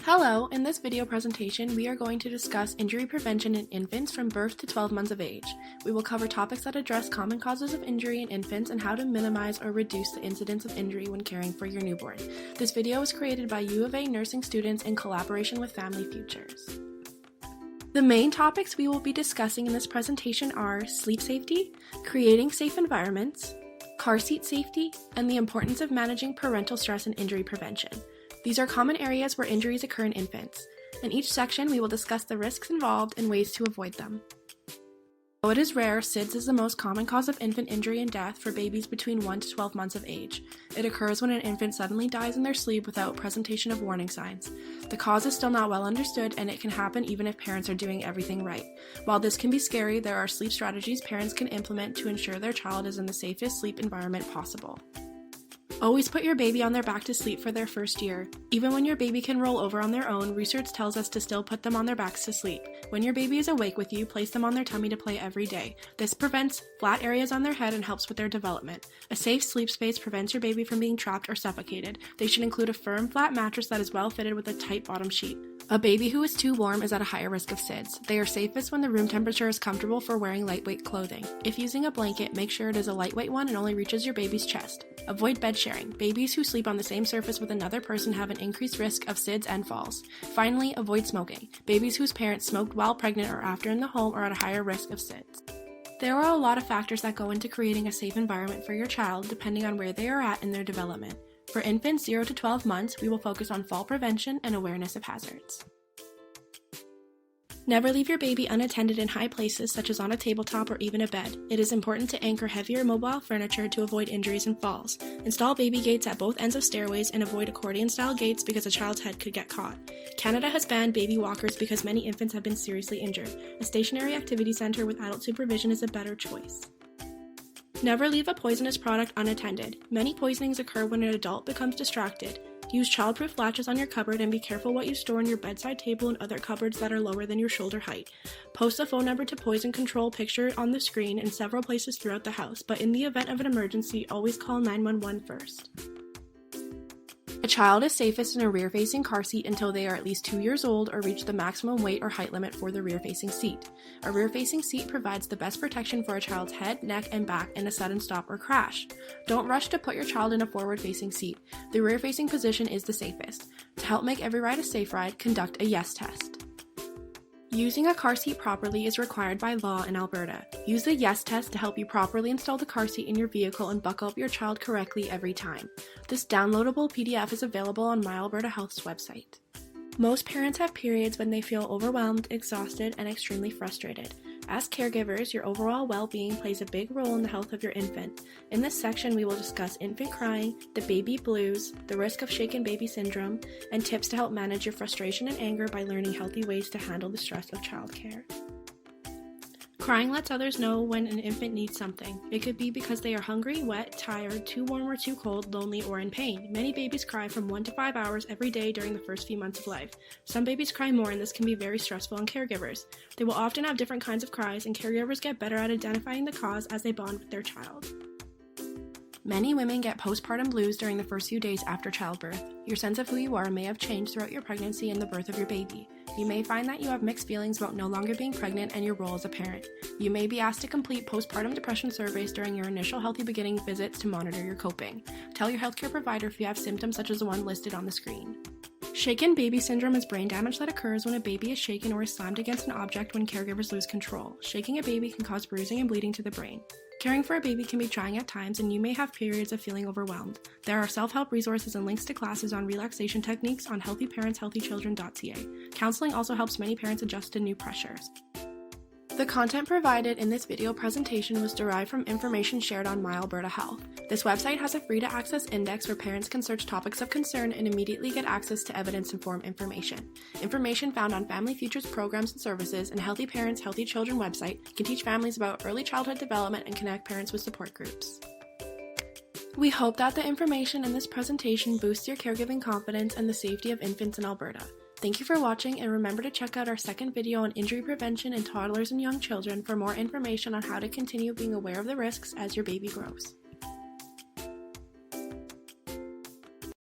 Hello, in this video presentation we are going to discuss injury prevention in infants from birth to 12 months of age. We will cover topics that address common causes of injury in infants and how to minimize or reduce the incidence of injury when caring for your newborn. This video was created by U of A nursing students in collaboration with Family Futures. The main topics we will be discussing in this presentation are sleep safety, creating safe environments, car seat safety, and the importance of managing parental stress and injury prevention. These are common areas where injuries occur in infants. In each section, we will discuss the risks involved and ways to avoid them. Though it is rare, SIDS is the most common cause of infant injury and death for babies between 1 to 12 months of age. It occurs when an infant suddenly dies in their sleep without presentation of warning signs. The cause is still not well understood, and it can happen even if parents are doing everything right. While this can be scary, there are sleep strategies parents can implement to ensure their child is in the safest sleep environment possible. Always put your baby on their back to sleep for their first year. Even when your baby can roll over on their own, research tells us to still put them on their backs to sleep. When your baby is awake with you, place them on their tummy to play every day. This prevents flat areas on their head and helps with their development. A safe sleep space prevents your baby from being trapped or suffocated. They should include a firm, flat mattress that is well fitted with a tight bottom sheet. A baby who is too warm is at a higher risk of SIDS. They are safest when the room temperature is comfortable for wearing lightweight clothing. If using a blanket, make sure it is a lightweight one and only reaches your baby's chest. Avoid bed sharing. Babies who sleep on the same surface with another person have an increased risk of SIDS and falls. Finally, avoid smoking. Babies whose parents smoked while pregnant or after in the home are at a higher risk of SIDS. There are a lot of factors that go into creating a safe environment for your child depending on where they are at in their development. For infants 0 to 12 months, we will focus on fall prevention and awareness of hazards. Never leave your baby unattended in high places such as on a tabletop or even a bed. It is important to anchor heavier mobile furniture to avoid injuries and falls. Install baby gates at both ends of stairways and avoid accordion-style gates because a child's head could get caught. Canada has banned baby walkers because many infants have been seriously injured. A stationary activity center with adult supervision is a better choice. Never leave a poisonous product unattended. Many poisonings occur when an adult becomes distracted. Use childproof latches on your cupboard and be careful what you store on your bedside table and other cupboards that are lower than your shoulder height. Post a phone number to poison control picture on the screen in several places throughout the house, but in the event of an emergency, always call 911 first. A child is safest in a rear-facing car seat until they are at least 2 years old or reach the maximum weight or height limit for the rear-facing seat. A rear-facing seat provides the best protection for a child's head, neck, and back in a sudden stop or crash. Don't rush to put your child in a forward-facing seat. The rear-facing position is the safest. To help make every ride a safe ride, conduct a yes test. Using a car seat properly is required by law in Alberta. Use the yes test to help you properly install the car seat in your vehicle and buckle up your child correctly every time. This downloadable PDF is available on My Alberta Health's website. Most parents have periods when they feel overwhelmed, exhausted, and extremely frustrated. As caregivers, your overall well-being plays a big role in the health of your infant. In this section, we will discuss infant crying, the baby blues, the risk of shaken baby syndrome, and tips to help manage your frustration and anger by learning healthy ways to handle the stress of childcare. Crying lets others know when an infant needs something. It could be because they are hungry, wet, tired, too warm or too cold, lonely, or in pain. Many babies cry from 1 to 5 hours every day during the first few months of life. Some babies cry more, and this can be very stressful on caregivers. They will often have different kinds of cries, and caregivers get better at identifying the cause as they bond with their child. Many women get postpartum blues during the first few days after childbirth. Your sense of who you are may have changed throughout your pregnancy and the birth of your baby. You may find that you have mixed feelings about no longer being pregnant and your role as a parent. You may be asked to complete postpartum depression surveys during your initial healthy beginning visits to monitor your coping. Tell your healthcare provider if you have symptoms such as the one listed on the screen. Shaken baby syndrome is brain damage that occurs when a baby is shaken or is slammed against an object when caregivers lose control. Shaking a baby can cause bruising and bleeding to the brain. Caring for a baby can be trying at times, and you may have periods of feeling overwhelmed. There are self-help resources and links to classes on relaxation techniques on healthyparentshealthychildren.ca. Counseling also helps many parents adjust to new pressures. The content provided in this video presentation was derived from information shared on My Alberta Health. This website has a free-to-access index where parents can search topics of concern and immediately get access to evidence-informed information. Information found on Family Futures programs and services and Healthy Parents, Healthy Children website can teach families about early childhood development and connect parents with support groups. We hope that the information in this presentation boosts your caregiving confidence and the safety of infants in Alberta. Thank you for watching, and remember to check out our second video on injury prevention in toddlers and young children for more information on how to continue being aware of the risks as your baby grows.